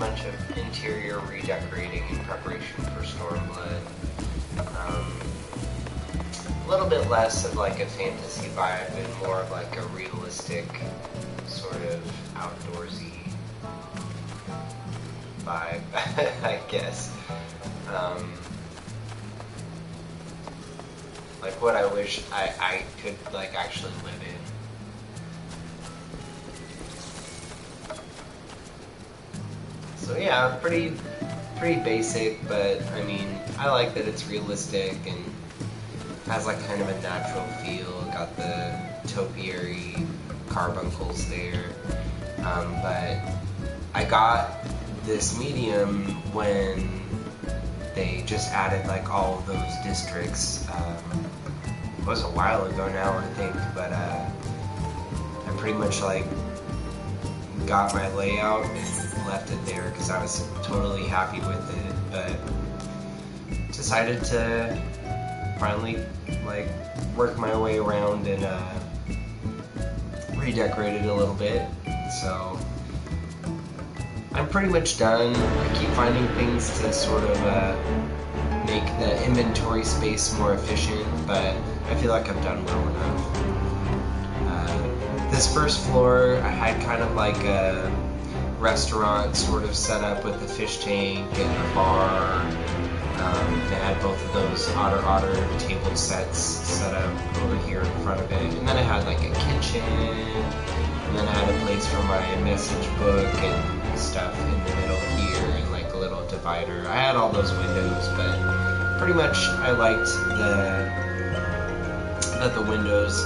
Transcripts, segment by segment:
bunch of interior redecorating in preparation for Stormblood. A little bit less of like a fantasy vibe and more of like a realistic sort of outdoorsy vibe, I guess. Like what I wish I could like actually live in. So yeah, pretty basic, but I mean, I like that it's realistic and has like kind of a natural feel. Got the topiary carbuncles there, but I got this medium when they just added like all of those districts. It was a while ago now, I think, but I pretty much like got my layout and left it there because I was totally happy with it, but decided to finally like work my way around and redecorate it a little bit. So I'm pretty much done. I keep finding things to sort of make the inventory space more efficient, but I feel like I've done well enough. This first floor, I had kind of like a restaurant sort of set up with a fish tank and a bar. They had both of those otter table sets set up over here in front of it. And then I had like a kitchen, and then I had a place for my message book and stuff in the middle here, and like a little divider. I had all those windows, but pretty much I liked that the windows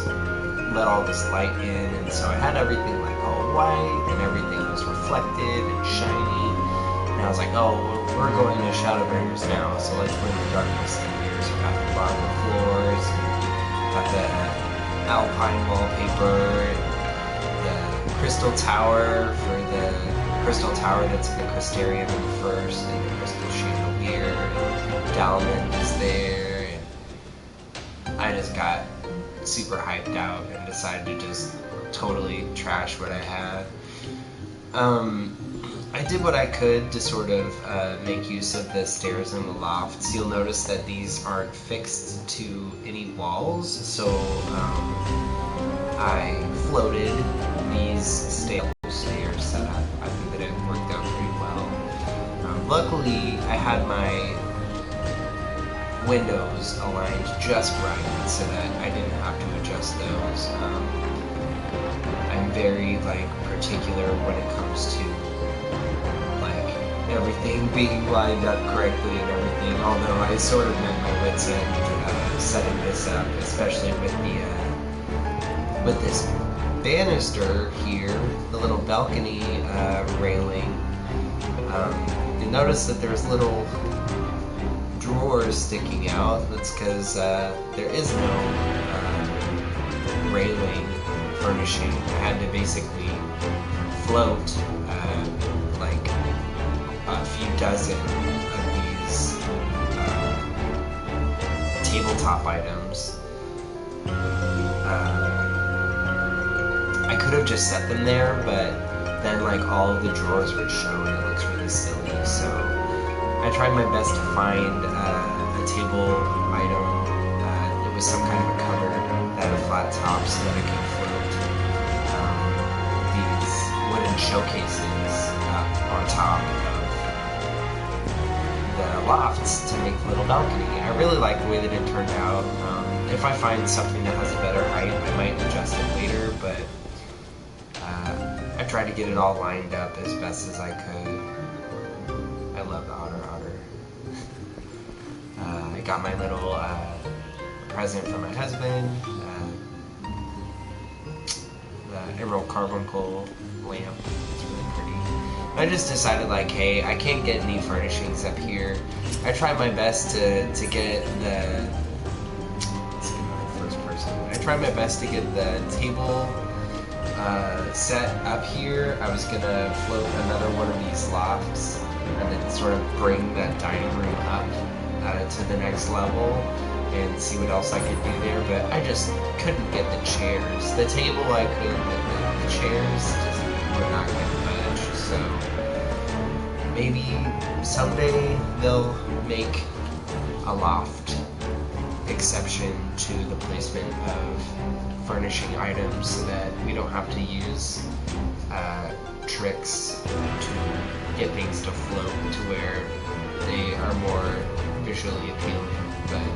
let all this light in, and so I had everything like all white, and everything was reflected and shiny. And I was like, oh, we're going to Shadowbringers now, so let's bring the darkness in here. So we got the marble floors, and got the alpine wallpaper, and the crystal tower for the crystal tower that's in the Crystarium in the first, and the crystal chandelier, and Dalman is there, and I just got super hyped out and decided to just totally trash what I had. I did what I could to sort of make use of the stairs in the lofts. You'll notice that these aren't fixed to any walls, so I floated these stairs set up. I think that it worked out pretty well. Luckily, I had my windows aligned just right so that I didn't have to adjust those. I'm very like particular when it comes to like everything being lined up correctly and everything, although I sort of met my wits end setting this up, especially with the with this banister here, the little balcony railing. You'll notice that there's little drawers sticking out. That's because there is no railing furnishing. I had to basically float like a few dozen of these tabletop items. I could have just set them there, but then like all of the drawers would show and it looks really silly, so I tried my best to find a table item. It was some kind of a cupboard that had a flat top so that I could float these wooden showcases on top of the lofts to make the little balcony. I really like the way that it turned out. If I find something that has a better height, I might adjust it later, but I tried to get it all lined up as best as I could. I love the otter. I got my little present from my husband, the emerald carbuncle lamp. It's really pretty. I just decided like, hey, I can't get any furnishings up here. I tried my best to get the, let's get my first person. I tried my best to get the table set up here. I was gonna float another one of these lofts and then sort of bring that dining room up to the next level and see what else I could do there, but I just couldn't get the chairs. The table I could, but the chairs just were not going to budge, so maybe someday they'll make a loft exception to the placement of furnishing items so that we don't have to use tricks to get things to float to where they are more visually appealing. But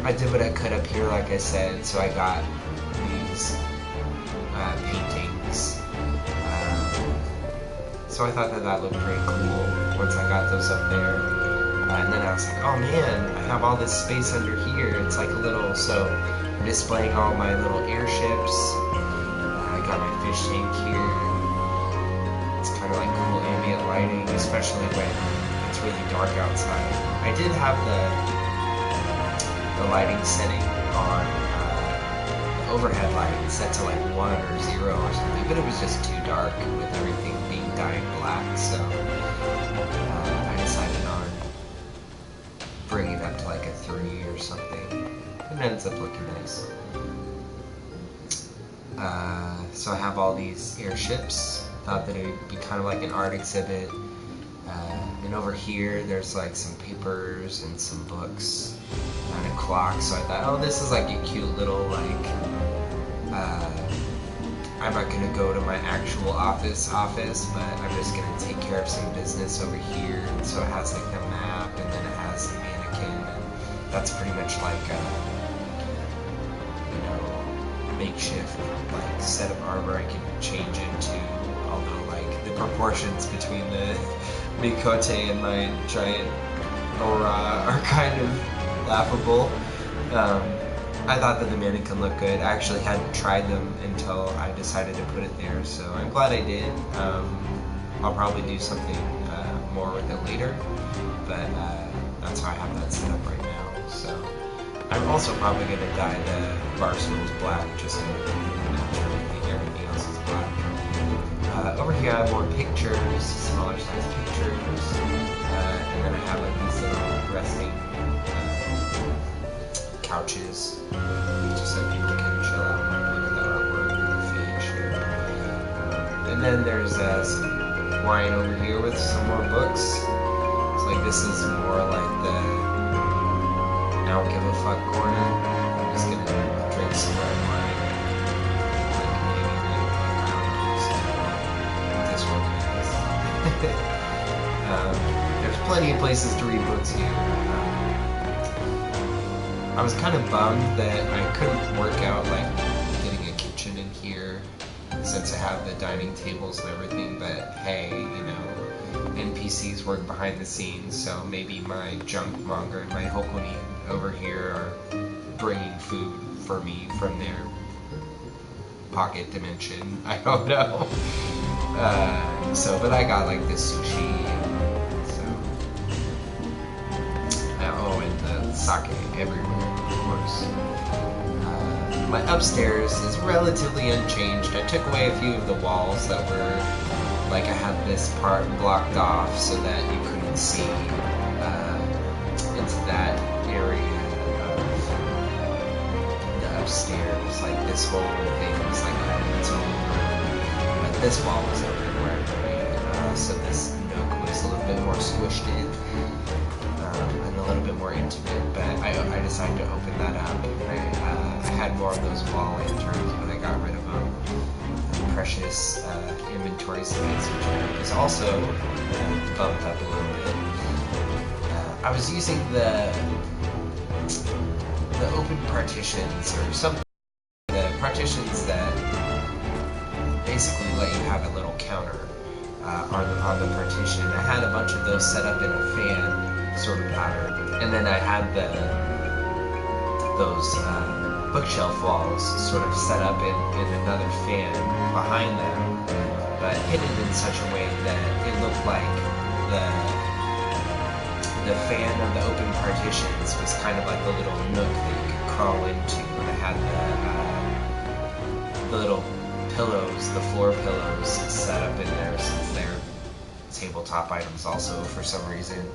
I did what I could up here, like I said, so I got these paintings. So I thought that looked pretty cool once I got those up there. And then I was like, oh man, I have all this space under here. It's like a little, so I'm displaying all my little airships. I got my fish tank here. It's kind of like cool ambient lighting, especially when it's really dark outside. I did have the lighting setting on the overhead light set to like 1 or 0 or something, but it was just too dark with everything being dyed black, so I decided on bringing it up to like a 3 or something. It ends up looking nice. So I have all these airships. Thought that it would be kind of like an art exhibit. And over here, there's like some papers and some books and a clock. So I thought, oh, this is like a cute little like. I'm not gonna go to my actual office, but I'm just gonna take care of some business over here. And so it has like the map, and then it has a mannequin, and that's pretty much like a, makeshift like set of armor I can change into. Although like the proportions between the Mikote and my giant Aura are kind of laughable. I thought that the mannequin looked good. I actually hadn't tried them until I decided to put it there, so I'm glad I did. I'll probably do something more with it later, but that's how I have that set up right now. So I'm also probably going to dye the bar stools black just to match everything else is black. Over here I have more pictures, smaller size pictures, and then I have like these little resting couches, just so people can chill out and look at the artwork or the fish. And then there's some wine over here with some more books. So like this is more like the I don't give a fuck corner. I'm just gonna drink some red wine. Like maybe read a book. I don't know. So disorganized. There's plenty of places to read books here. I was kind of bummed that I couldn't work out like getting a kitchen in here since I have the dining tables and everything, but hey, NPCs work behind the scenes, so maybe my junk monger and my Hokoni over here are bringing food for me from their pocket dimension. I don't know. But I got like this sushi, and the sake everywhere, of course. My upstairs is relatively unchanged. I took away a few of the walls that were, like I had this part blocked off so that you couldn't see into that area of the upstairs. Like this whole thing was like kind of its own room. But this wall was open where I played, so this nook was a little bit more squished in. And a little bit more intimate, but I decided to open that up. I had more of those wall lanterns, but I got rid of them. Precious inventory space, which is also bumped up a little bit. I was using the open partitions or something. The partitions that basically let you have a little counter on the partition. I had a bunch of those set up in a fan sort of pattern, and then I had those bookshelf walls sort of set up in another fan behind them, but hidden in such a way that it looked like the fan of the open partitions was kind of like a little nook that you could crawl into, and I had the little pillows, the floor pillows set up in there since they're tabletop items also for some reason.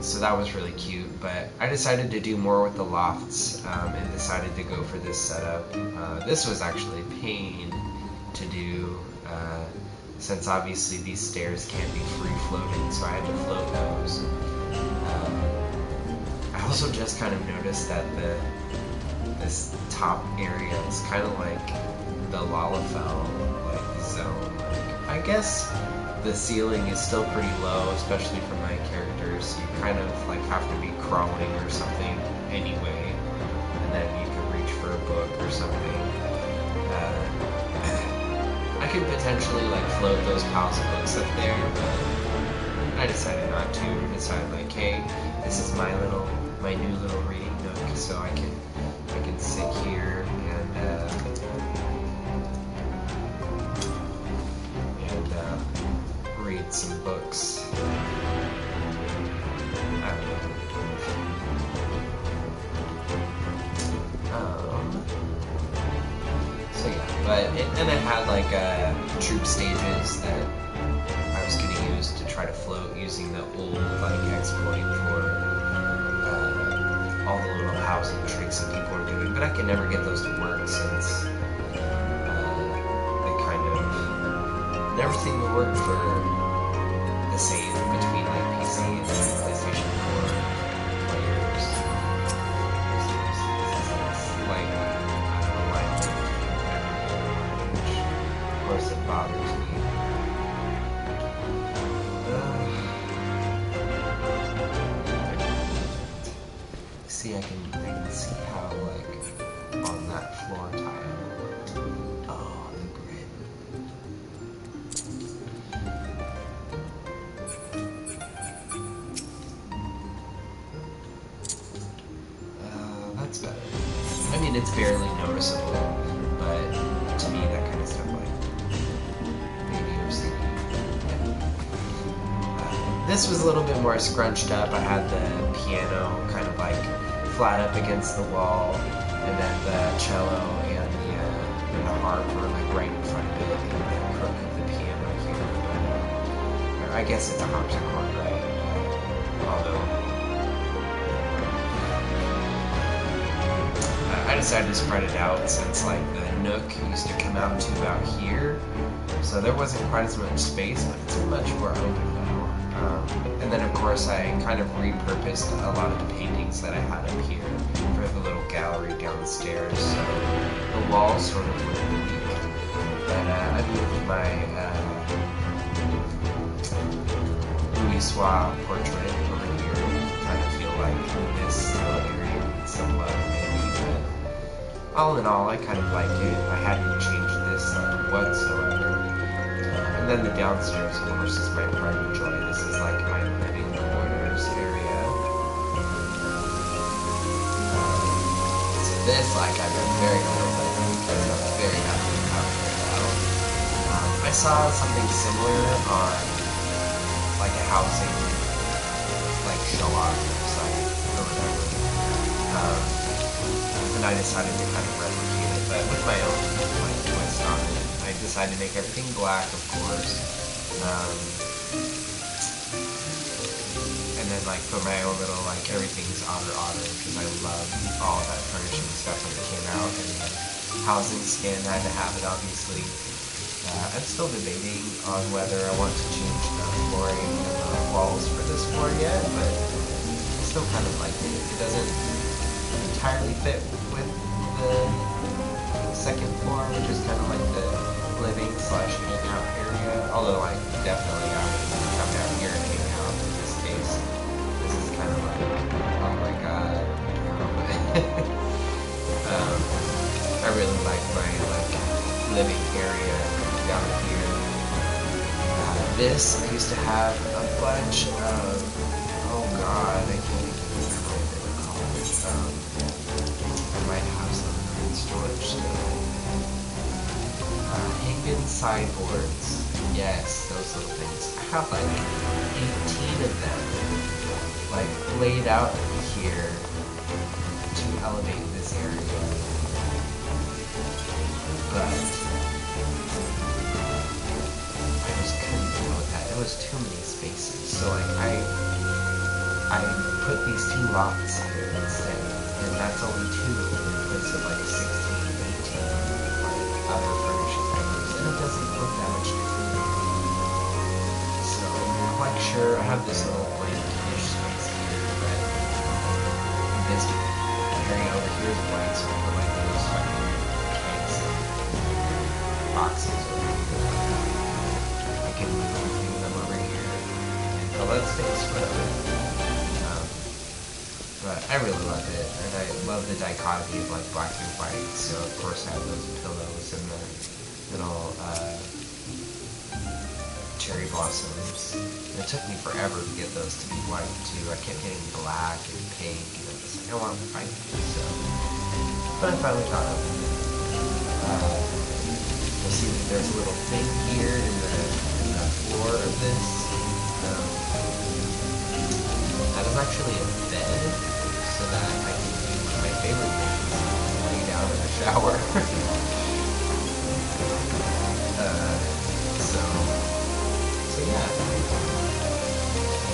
So that was really cute, but I decided to do more with the lofts and decided to go for this setup. This was actually a pain to do since obviously these stairs can't be free floating, so I had to float those. I also just kind of noticed that this top area is kind of like the Lalafell like zone. Like, I guess the ceiling is still pretty low, especially for my characters. You kind of like have to be crawling or something anyway, and then you can reach for a book or something. I could potentially like float those piles of books up there, but I decided not to. I decided like, hey, this is my new little reading nook, so I can sit here and read some books. So yeah, but and it had like troop stages that I was gonna use to try to float using the old like exploit for all the little housing tricks that people are doing, but I can never get those to work since they kind of never seem to work for the same between like PC and PlayStation 4 players. Like, I don't know why it's which of course it bothers me. See, I can see how like on that floor tile. Oh, the grid. That's better. I mean, it's barely noticeable, but to me that kind of stuff like maybe OCD. Yeah. This was a little bit more scrunched up. I had the piano kind of like flat up against the wall, and then the cello and the harp were like right in front of it, and the crook of the piano here. Or I guess it's a harpsichord, right? Although I decided to spread it out since like the nook used to come out to about here, so there wasn't quite as much space, but it's much more open now. And then of course I kind of repurposed a lot of the paintings that I had up here for the little gallery downstairs, so the walls sort of look unique. But I moved my Louis Soir portrait over here to kind of feel like this little area needs some love maybe, but all in all I kind of like it. I hadn't changed this whatsoever. And then the downstairs, of course, is my pride and joy. This is like my living quarters area. So this, like, I've been very little with because I was very happy with how it turned out. I saw something similar on, like, a housing, like, show-off site or whatever. And I decided to kind of replicate it, but with my own, like, twist on it. I decided to make everything black, of course, and then like put my own little like everything's otter because I love all of that furnishing stuff when it came out, and the housing skin had to have it obviously. I'm still debating on whether I want to change the flooring and the walls for this floor yet, but I still kind of like it. It doesn't entirely fit with the second floor, which is kind of like the living / hangout area, although I definitely come down here and hang out in this case. This is kind of like, oh my god. I really like my living area down here. This I used to have a bunch of, oh god, I can't even remember what they were called. I might have some in storage still. Hanging sideboards. Yes, those little things. I have like 18 of them, like laid out here to elevate this area. But I just couldn't deal with that. It was too many spaces. So like I put these 2 lots here instead, and that's only 2 in place of like 16, 18 like other furnishing items, and it doesn't look that much different. sure, I have this little blank-ish space here, but this area over here is blank, so I put like those fucking kegs and boxes over here. I can move them over here and fill that space, whatever. But I really love it, and I love the dichotomy of like black and white, so of course I have those pillows and the little cherry blossoms. And it took me forever to get those to be white too. I kept getting black and pink, and I was like, I want white, so. But I finally got them. You'll see that there's a little thing here in the floor of this. That is actually a bed, so that I can do one of my favorite things, lay down in the shower. So yeah. I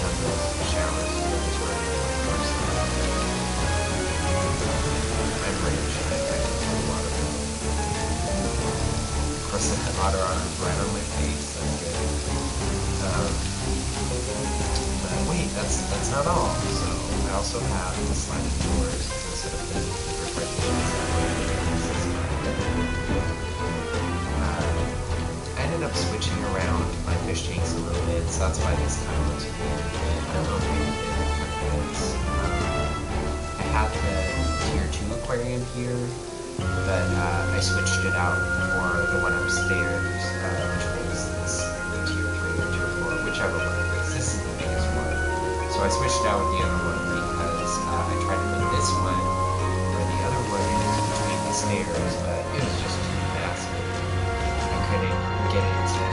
have those showers here, just where I do my first time. I'm rich, and I can do a lot of it. Of course, the water on right on my face, that's good. Wait, that's not all. So I also have the sliding doors instead of the partitions. I ended up switching around my fish tanks a little bit, so that's why this kind of looks weird. I don't know if maybe it kind of is. I had the tier 2 aquarium here, but I switched it out for the one upstairs, which was this tier 3 or tier 4, whichever one it is. This is the biggest one. So I switched out with the other one because I tried to put this one where the other one is between the stairs, but it was just too massive. I couldn't get it to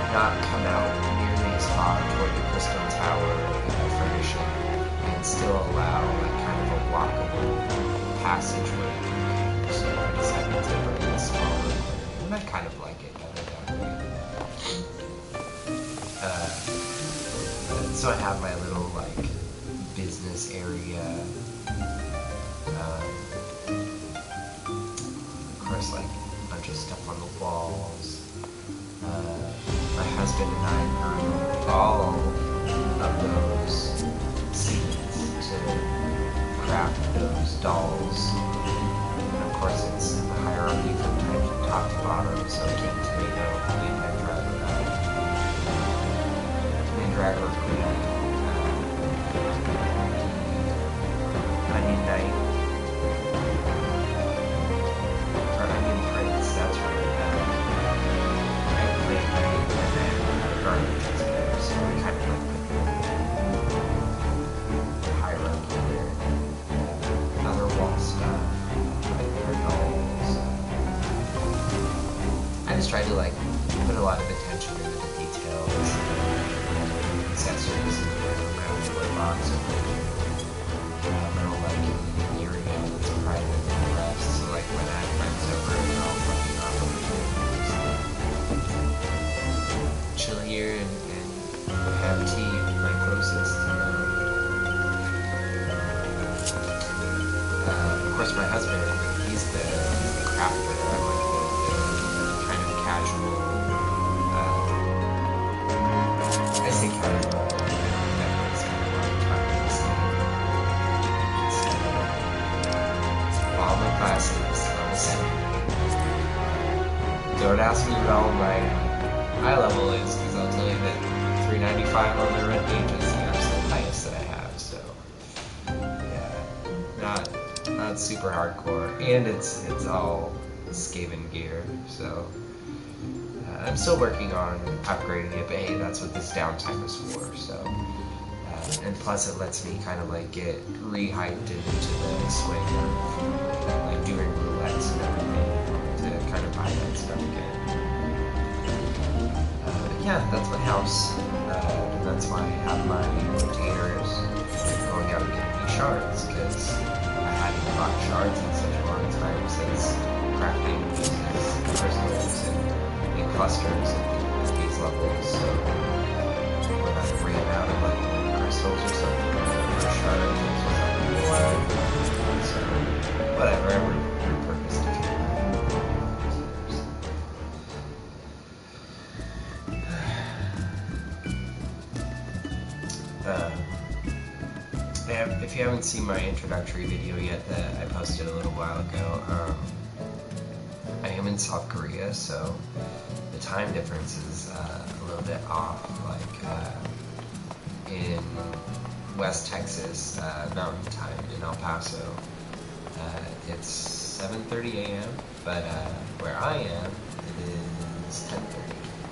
not come out nearly as far toward the Crystal Tower furnishing and still allow like kind of a walkable passageway. So I decided to bring this smaller aquarium, and I kind of like it better that way. So I have my little like business area. Of course, like a bunch of stuff on the walls. My husband and I grew all of those seeds to craft those dolls. And of course, it's a hierarchy from top to bottom. So King Tomato, Mandragora Queen, Onion Knight, or Onion Prince, that's right. Eggplant Knight, and then Garden Transmitter, so we kind of like put the hierarchy there. Other wall stuff, like their dolls. I just tried to like put a lot of attention into the details. Accessories around the toy box over here. I don't like an area that's private from the rest, so like when I have friends over, they're all fucking off over here. Chill here and have tea with my closest, of course my husband, he's the crafter. I'm like the kind of casual, I say casual. All my classes are the same. Don't ask me what all my eye level is, because I'll tell you that 395 on the red page is the absolute highest that I have. So yeah, not super hardcore, and it's all Skaven gear. So. I'm still working on upgrading it, but hey, that's what this downtime is for, so. And plus it lets me kind of like get re-hyped into the swing of like doing roulettes and everything to kind of buy that stuff again. Yeah, that's my house, and that's why I have my retainers going out and getting me shards, because I hadn't bought shards in such a long time since crafting uses crystals and clusters at these levels, so when I ran out of like crystals or something, or shards or something, so whatever, I repurposed it. if you haven't seen my introductory video yet that I posted a little while ago, I am in South Korea, so the time difference is a little bit off. Like in West Texas, Mountain Time in El Paso, it's 7:30 a.m., but where I am, it is 10:30.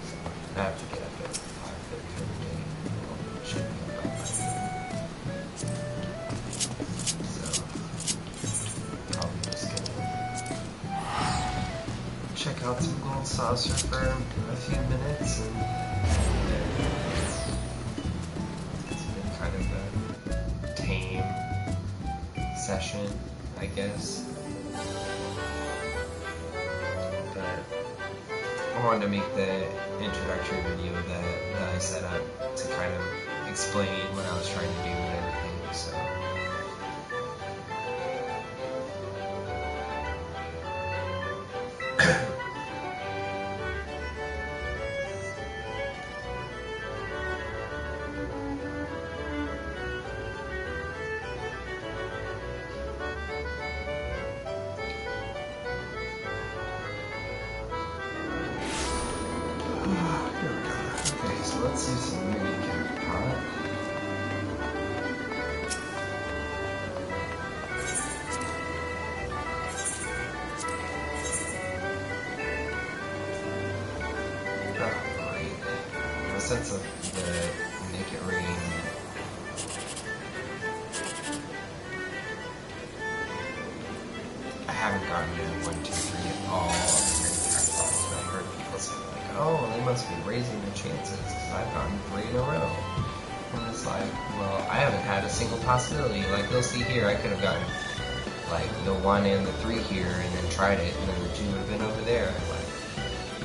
So I have to get up at 5:30 every day. Should be up by 5:30. So I'll be just gonna check out some Gold Saucer for a few minutes, and it's been kind of a tame session, I guess. But I wanted to make the introductory video that I set up to kind of explain what I was trying to do and everything, so. Okay, so let's do some recap pot. Oh, great. No sense of the Make It Rain. I haven't gotten to 1, 2, 3 at all. I heard people say, like, oh, they must be raising the chances because I've gotten 3 in a row. And it's like, well, I haven't had a single possibility. Like, you'll see here, I could have gotten, like, the 1 and the 3 here and then tried it, and then the 2 would have been over there. Like,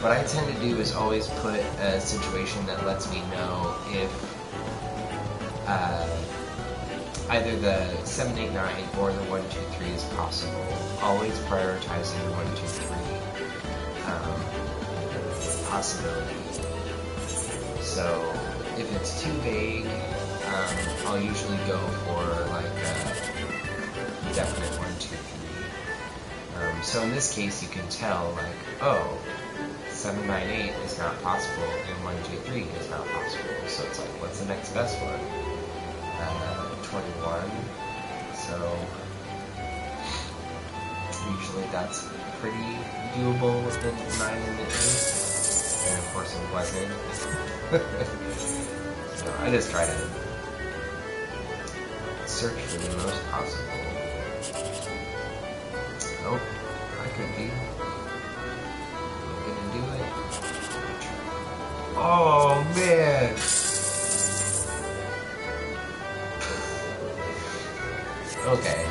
what I tend to do is always put a situation that lets me know if either the 7, 8, 9 or the 1, 2, 3 is possible. Always prioritizing the 1, 2, 3 possibility. So if it's too vague, I'll usually go for like a definite 1, 2, 3. So in this case, you can tell like, oh, 7, 9, 8 is not possible, and 1, 2, 3 is not possible. So it's like, what's the next best one? 21. So usually that's pretty doable within 9 and 8. And of course it wasn't. So I just try to search for the most possible. Nope, I could be. I'm gonna do it. Oh man! Okay.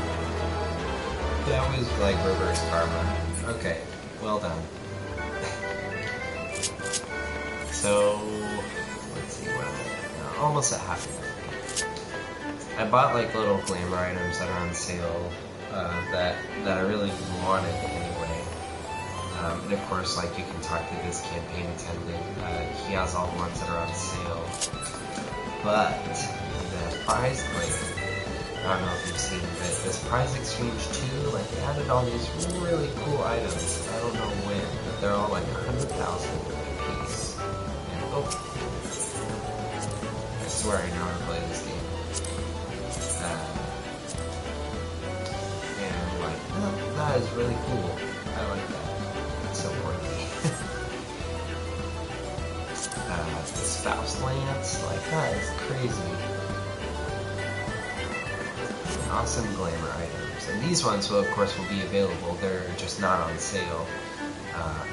That was like reverse karma. Okay, well done. So, let's see what I'm at. Almost at half. I bought like little glamour items that are on sale that I really wanted anyway. And of course, like you can talk to this campaign attendant. He has all the ones that are on sale. But the prize glamour, I don't know if you've seen, but this prize exchange too, like they added all these really cool items. I don't know when, but they're all like 100,000 a piece. Oh, I swear I know how to play this game. And like, that is really cool. I like that. It's so worthy. The Spouse Lance, like that is crazy. Awesome glamour items. And these ones will, of course, will be available. They're just not on sale.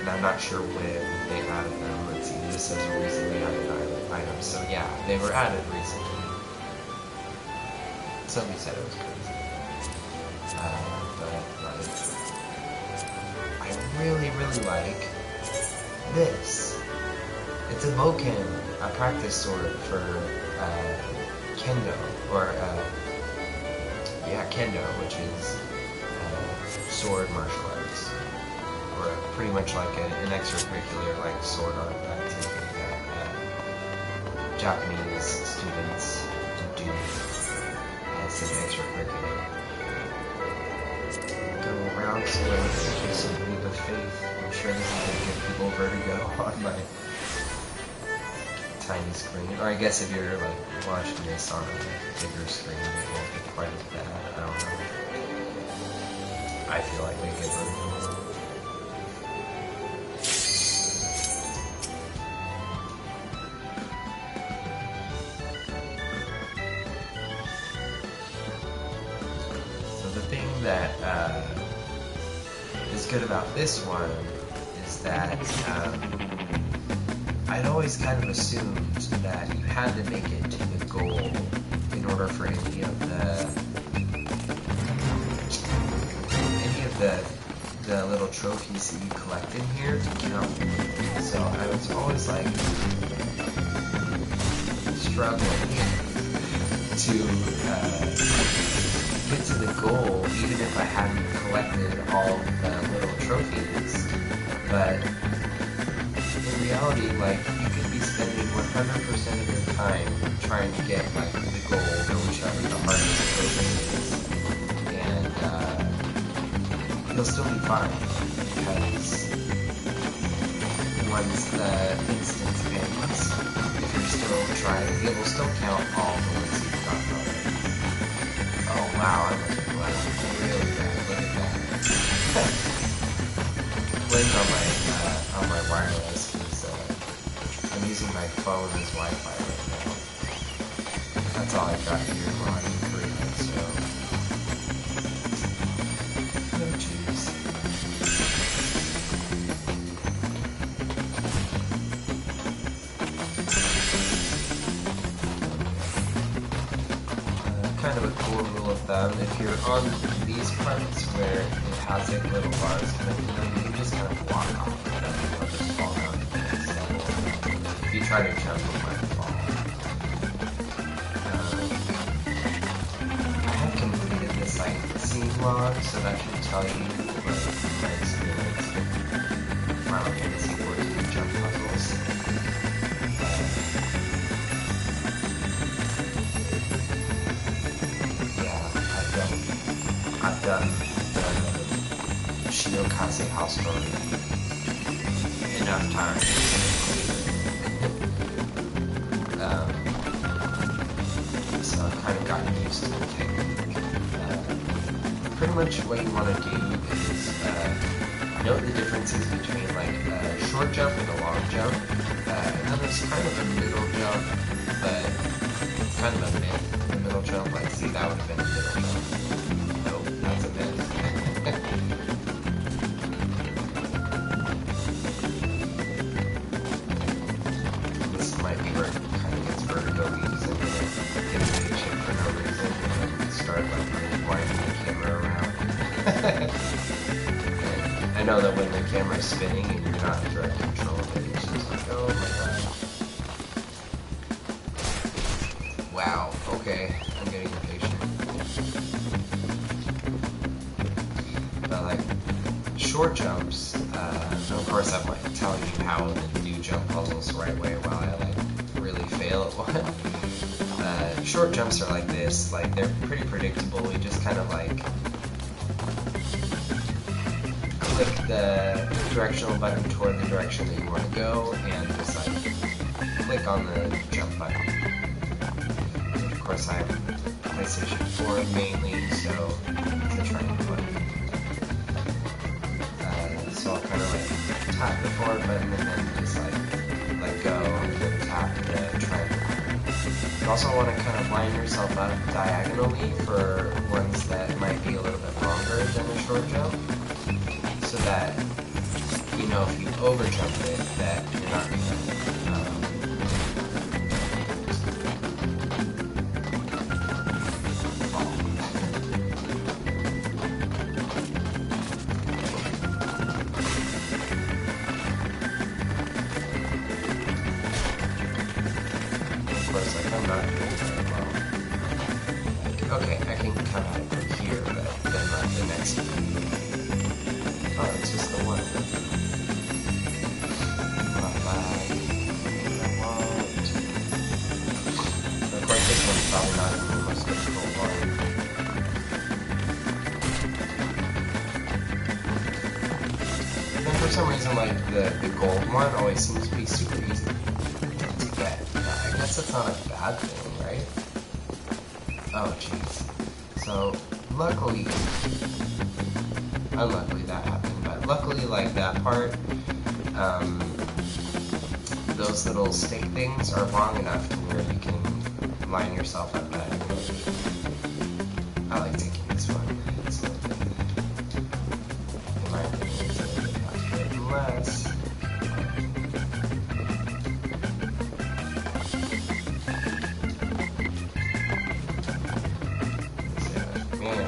And I'm not sure when they added them. Let's see, this says recently added items. So yeah, they were added recently. Somebody said it was crazy. But like, I really, really like this. It's a boken, a practice sword for kendo, or kendo, which is sword martial arts. Or pretty much like an extracurricular like sword art activity that Japanese students do. watching. So thanks for clicking. Go around slow, just a leap of faith. I'm sure this is going to give people vertigo on my tiny screen. Or I guess if you're like watching this on a bigger screen, it won't be quite as bad. I don't know. I feel like they get vertigo. That is good about this one is that I'd always kind of assumed that you had to make it to the goal in order for any of the little trophies that you collect in here to count. So I was always like struggling to get to the goal, even if I hadn't collected all the little trophies. But in reality, like, you could be spending 100% of your time trying to get like the gold or whichever the hardest trophy is, and you'll still be fine because once the instance ends, if you're still trying, it will still count all the ones you've gotten already. Oh wow, I must have left really bad. Look at that. Blink on my wireless because I'm using my phone as Wi-Fi right now. That's all I've got here while I'm in Korea, so. Oh jeez. Kind of a cool rule of thumb, if you're on these parts where it has like little bars connected them, you can just kind of walk off of them, they'll just fall down into this level. If you try to jump, it might fall. I have completed this like scene log, so that should tell you like my experience with Final Fantasy XIV jump puzzles. I've done the HIkayeci house story enough times. So I've kind of gotten used to the technique. Pretty much what you want to do is note the differences between like a short jump and a long jump. And then there's kind of a middle jump, but kind of a myth. The middle jump, like see that would have been a middle jump. That's a myth. This might be where it kind of gets vertigo-y and impatient for no reason, and start like winding the camera around. I know that when the camera's spinning and you're not in direct control of it, it's just like, oh my gosh. Wow, okay, I'm getting impatient. But like short jumps, of course I'm like telling you how to do jump puzzles the right way while I like really fail at one. Short jumps are like this, like they're pretty predictable. You just kind of like click the directional button toward the direction that you want to go and just like click on the jump button. And of course I have PlayStation 4 mainly, so it's a triangle button. So I'll kind of like tap the forward button and then just like let go and then tap the triangle button. You also want to kind of line yourself up diagonally for ones that might be a little bit longer than a short jump, so that you know if you over jump it that you're not going to okay, I can come out from here, but then like the next. Oh, it's just the one. Of course, this one's probably not reason, like, the gold one always seems to be super easy to get. I guess that's not a bad thing, right? Oh, jeez. So, luckily, unluckily that happened, but luckily, like, that part, those little stick things are long enough to where you can line yourself up better. I like taking this one. It's a little bit, in my opinion, it's a little bit faster. Unless... man,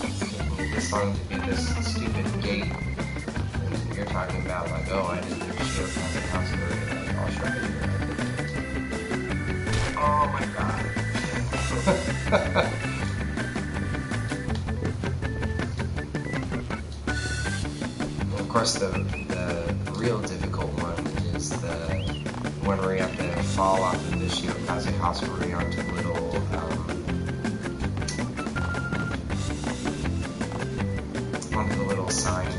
it's taking me this long to do this stupid gate. And you're talking about, like, oh, I did the shield as a house already. Like, I'll show you. Oh my god. Of course, the real difficult one is the one where you have to fall off of the Shadowbringers house where you're onto the little sign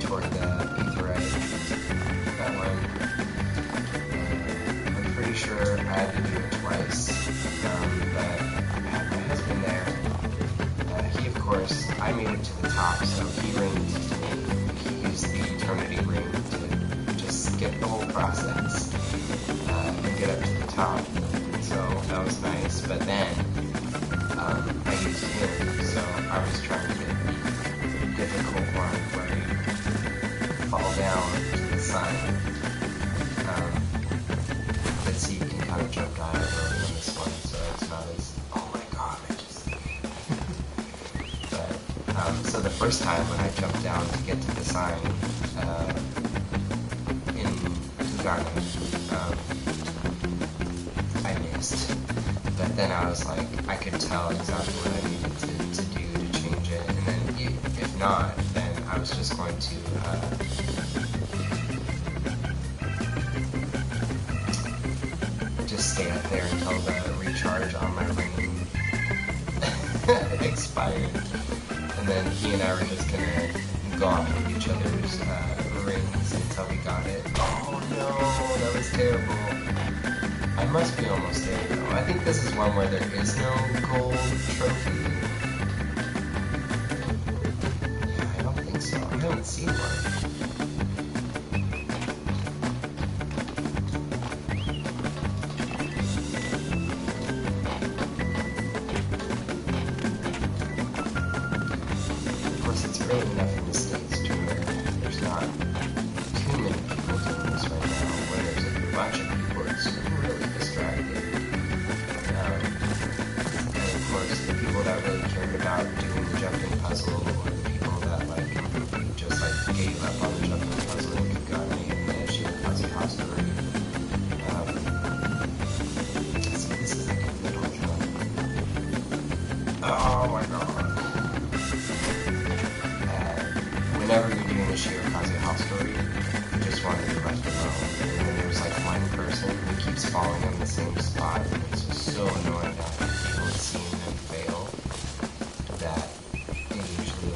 toward the Aetheryte. That one, I'm pretty sure I had to do it twice, but I had my husband there. He, of course, I made it to the top, so he ringed to me. He used the Eternity Ring to just skip the whole process and get up to the top. So that was nice. But then I used him, so I was trying to get the difficult one where you fall down to the side. But see, you can kind of jump diagonally on this one, so it's not as... oh my god, I just... so the first time when I jumped down to get to the sign in GILGAMESH, I missed. But then I was like, I could tell exactly what I needed to do to change it. And then if not, then I was just going to just stay up there until the recharge on my ring expired. And then he and I were just gonna go off of each other's rings until we got it. Oh no, that was terrible. I must be almost there though. I think this is one where there is no gold trophy. Yeah, I don't think so. I haven't seen one. Early enough in the States to where there's not too many people doing this right now, where there's a bunch of people that's really distracted. And of course, the people that really cared about doing the jumping puzzle, or the people that just gave up on the jumping puzzle and got me in the Shadowbringers house already. So this is like a middle jump. Oh my god. Whenever you're doing a Shadowbringers house story, you just want to be left alone. And then there's one person who keeps falling in the same spot, and it's just so annoying to have people seeing them fail that it usually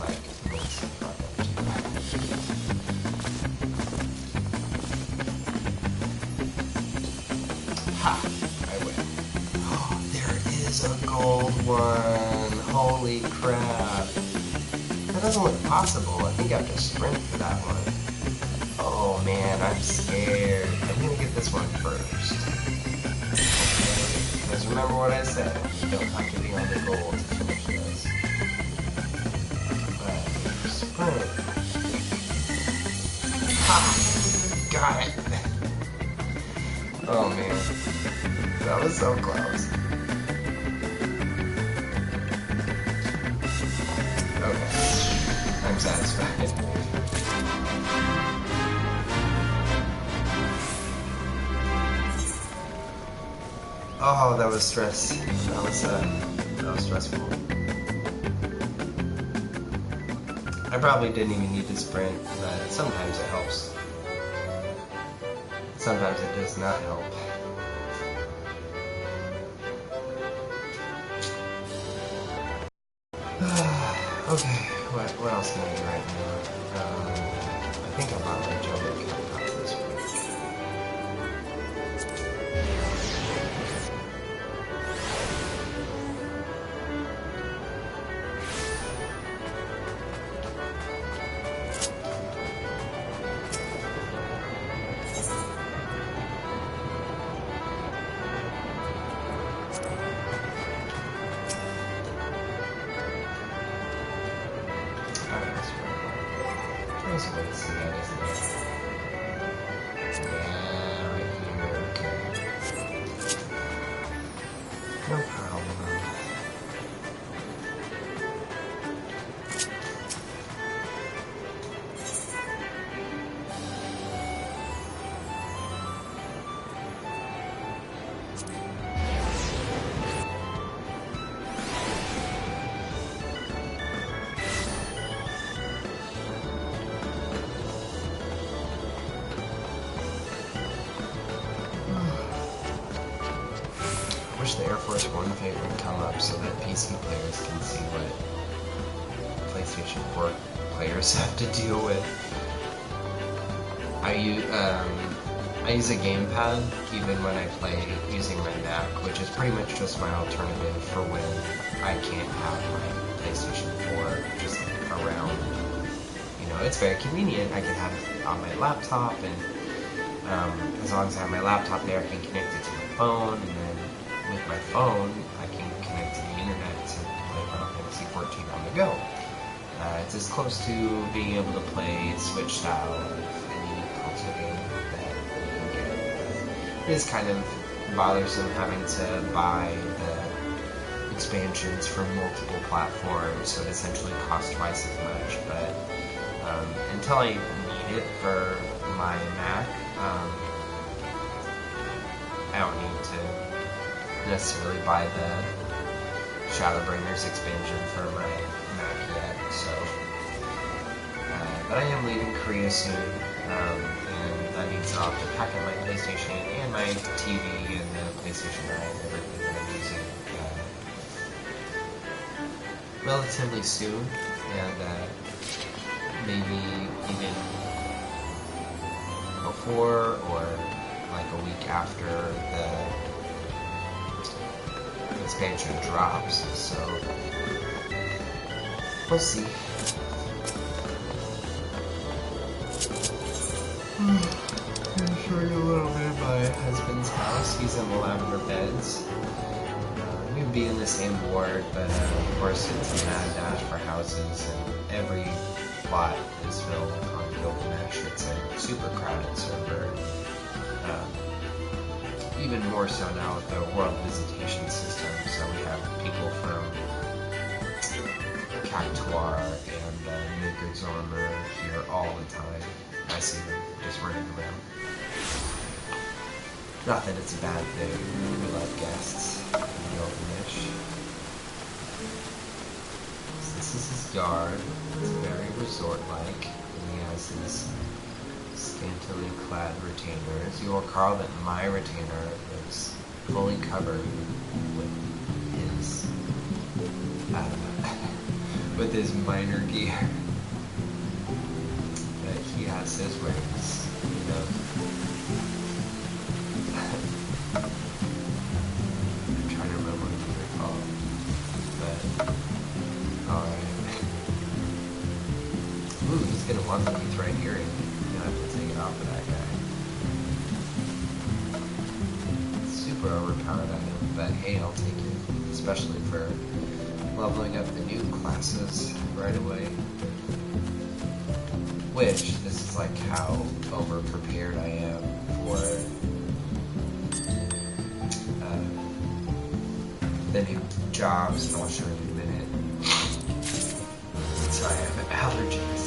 makes you fuck up too. Ha! I win. Oh, there is a gold one! Holy crap! That doesn't look possible. I think I have to sprint for that one. Oh man, I'm scared. I'm gonna get this one first. Okay. Because remember what I said, you don't have to be on the goal to finish this. But sprint. Ha! Got it! Oh man. That was so close. Okay. I'm satisfied. Oh, that was stress. That was stressful. I probably didn't even need to sprint, but sometimes it helps. Sometimes it does not help. Okay, what else can I do right now? think I bought my Jumbo Cat this week. Nice way to see that, isn't it? Yeah, right here, okay. No problem. I wish the Air Force One fate would come up so that PC players can see what PlayStation 4 players have to deal with. I use a gamepad even when I play using my Mac, which is pretty much just my alternative for when I can't have my PlayStation 4 just around. You know, it's very convenient. I can have it on my laptop, and as long as I have my laptop there, I can connect it to my phone, and then with my phone, I can connect to the internet to play Final Fantasy 14 on the go. It's as close to being able to play Switch style of any console game that you can get. It is kind of bothersome having to buy the expansions for multiple platforms, so it essentially costs twice as much, but until I need it for my Mac, I don't need to necessarily buy the Shadowbringers expansion for my Mac yet, so but I am leaving Korea soon, and that means I'll have to pack up my PlayStation and my TV and the PlayStation 9 and everything that I'm using relatively soon, and maybe even before or like a week after the expansion drops, so we'll see. I'm going to show you a little bit of my husband's house. He's in the lavender beds. We'd be in the same ward, but of course it's a mad dash for houses, and every plot is filled on GILGAMESH. It's a super crowded server. Even more so now with the world visitation system, so we have people from Cactuar and Midgardsormr here all the time. I see them just running around. Not that it's a bad thing, we love guests in GILGAMESH. So this is his yard. It's very resort-like, and he has his scantily clad retainers. You will recall that my retainer is fully covered with his minor gear. But he has his wings, you know. I'm trying to remember what they're called, but alright. Ooh, he's gonna want the teeth right here. I have to take it off of that guy. Super overpowered item, but hey, I'll take it. Especially for leveling up the new classes right away. Which, this is like how over-prepared I am for the new jobs, and I'll show you in a minute. So I have allergies.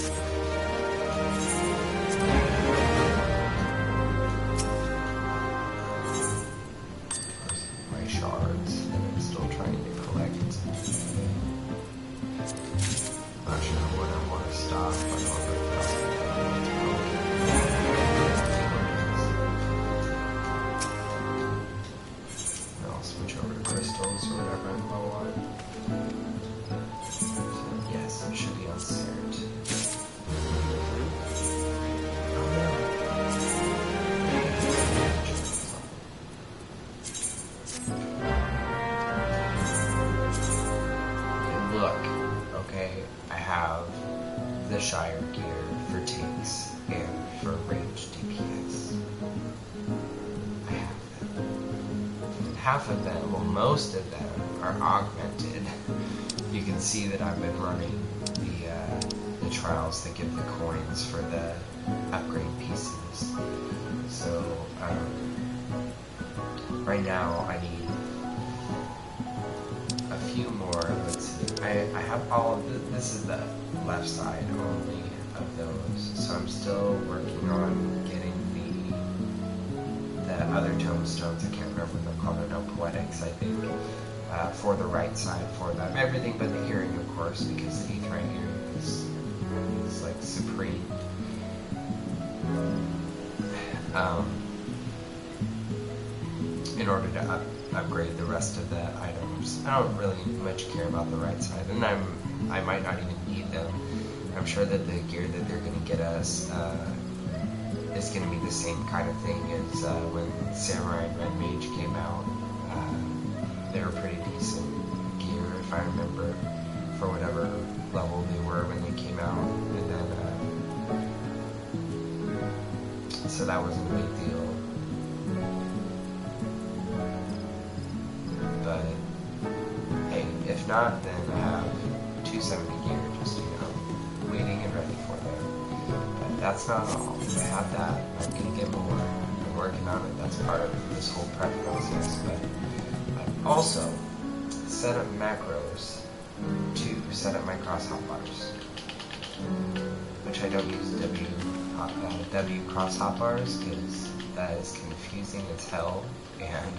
Shards that I'm still trying to collect. Not sure when I want to stop, but I'll switch over to crystals or whatever I'm low on. So yes, it should be on cert. the Shire gear for takes and for range DPS. I have them. Half of them, well, most of them are augmented. You can see that I've been running the trials that give the coins for the upgrade pieces. So right now I need a few more. Let's see. I have all of this is the left side only of those. So I'm still working on getting the other tomestones. I can't remember what they're called. They're no poetics, I think. For the right side for them. Everything but the hearing, of course, because the Aetheryte hearing is like supreme. In order to upgrade the rest of the items, I don't really much care about the right side, and I might not even need them. I'm sure that the gear that they're going to get us is going to be the same kind of thing as when Samurai and Red Mage came out. They were pretty decent gear, if I remember, for whatever level they were when they came out, and then so that wasn't a big deal. But hey, if not, then I have 270 gear, just waiting and ready for them. But that's not all. I have that. I'm gonna get more. I'm working on it. That's part of this whole prep process. But also set up macros to set up my cross hotbars, which I don't use W cross hotbars because that is confusing as hell, and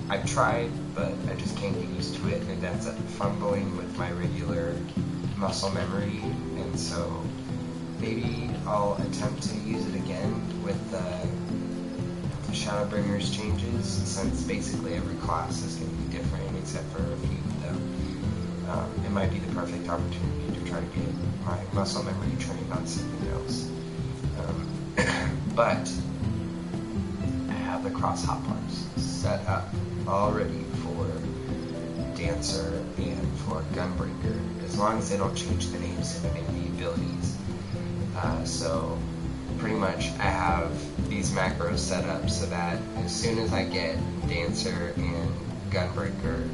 I've tried, but I just can't get used to it, and it ends up fumbling with my regular muscle memory, and so maybe I'll attempt to use it again with the Shadowbringers changes, since basically every class is going to be different except for a few of them. It might be the perfect opportunity to try to get my muscle memory trained on something else. But I have the cross hotbars set up already for Dancer and for Gunbreaker, as long as they don't change the names of any of the abilities. So pretty much I have these macros set up so that as soon as I get Dancer and Gunbreaker,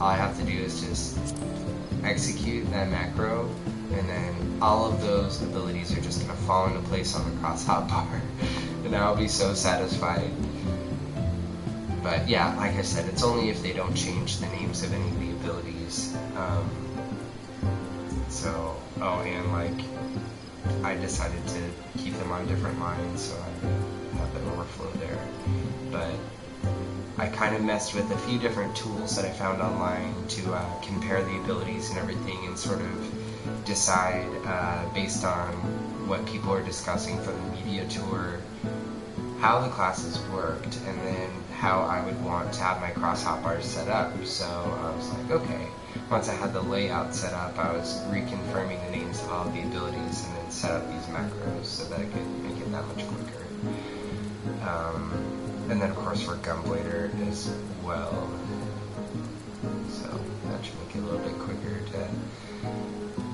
all I have to do is just execute that macro, and then all of those abilities are just going to fall into place on the cross hotbar, and I'll be so satisfied. But yeah, like I said, it's only if they don't change the names of any of the abilities. And like, I decided to keep them on different lines, so I have the overflow there. But I kind of messed with a few different tools that I found online to compare the abilities and everything, and sort of decide based on what people are discussing from the media tour how the classes worked, and then how I would want to have my cross hotbars set up. So I was like, okay, once I had the layout set up, I was reconfirming the names of all the abilities and then set up these macros so that I could make it that much quicker. And then of course for Gunblader as well. So that should make it a little bit quicker to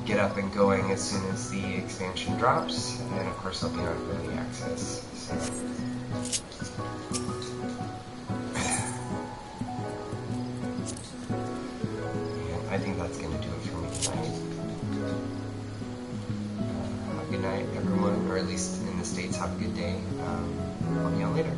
get up and going as soon as the expansion drops. And of course I'll be on early access. So I think that's going to do it for me tonight. Have a good night, everyone, or at least in the States, have a good day. I'll be on later.